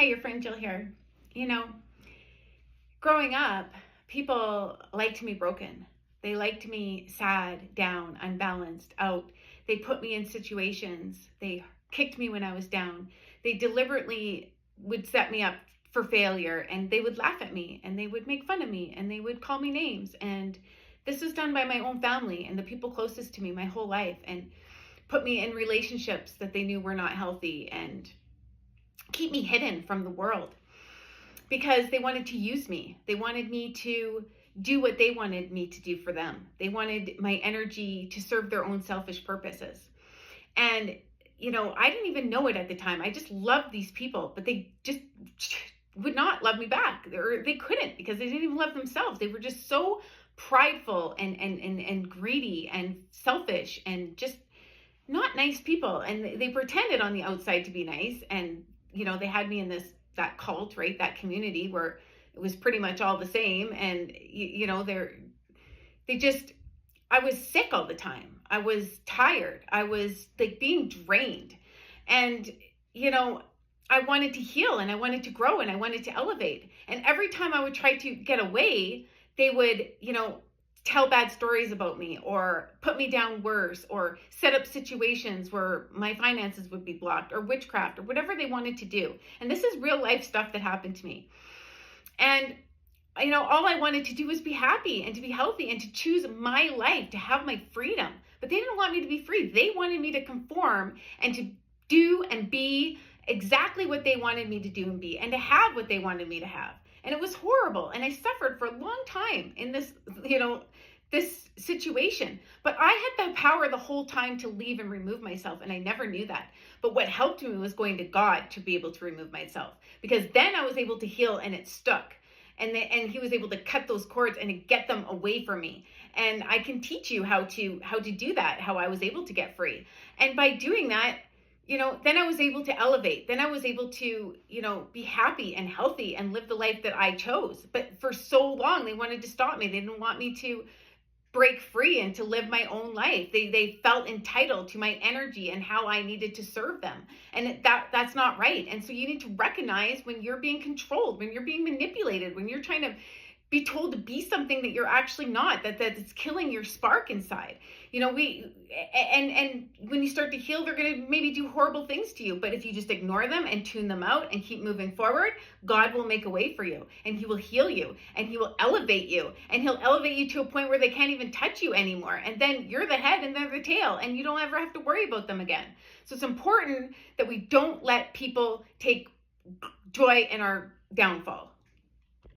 Hi, your friend Jill here. You know, growing up, people liked me broken. They liked me sad, down, unbalanced, out. They put me in situations. They kicked me when I was down. They deliberately would set me up for failure, and they would laugh at me and they would make fun of me and they would call me names. And this was done by my own family and the people closest to me my whole life, and put me in relationships that they knew were not healthy and keep me hidden from the world because they wanted to use me. They wanted me to do what they wanted me to do for them. They wanted my energy to serve their own selfish purposes. And, I didn't even know it at the time. I just loved these people, but they just would not love me back. Or they couldn't, because they didn't even love themselves. They were just so prideful and greedy and selfish and just not nice people. And they pretended on the outside to be nice. And, they had me in that cult, right? That community where it was pretty much all the same. And, they just, I was sick all the time. I was tired. I was like being drained. And, I wanted to heal and I wanted to grow and I wanted to elevate. And every time I would try to get away, they would, tell bad stories about me or put me down worse or set up situations where my finances would be blocked or witchcraft or whatever they wanted to do. And this is real life stuff that happened to me. And all I wanted to do was be happy and to be healthy and to choose my life, to have my freedom. But they didn't want me to be free. They wanted me to conform and to do and be exactly what they wanted me to do and be, and to have what they wanted me to have. And it was horrible. And I suffered for a long time in this, this situation. But I had the power the whole time to leave and remove myself. And I never knew that. But what helped me was going to God to be able to remove myself, because then I was able to heal and it stuck. And he was able to cut those cords and to get them away from me. And I can teach you how to do that, how I was able to get free. And by doing that, then I was able to elevate. Then I was able to, be happy and healthy and live the life that I chose. But for so long, they wanted to stop me. They didn't want me to break free and to live my own life. They felt entitled to my energy and how I needed to serve them. And that's not right. And so you need to recognize when you're being controlled, when you're being manipulated, when you're trying to be told to be something that you're actually not, that it's killing your spark inside. And when you start to heal, they're going to maybe do horrible things to you. But if you just ignore them and tune them out and keep moving forward, God will make a way for you, and he will heal you, and he will elevate you, and he'll elevate you to a point where they can't even touch you anymore. And then you're the head and they're the tail, and you don't ever have to worry about them again. So it's important that we don't let people take joy in our downfall.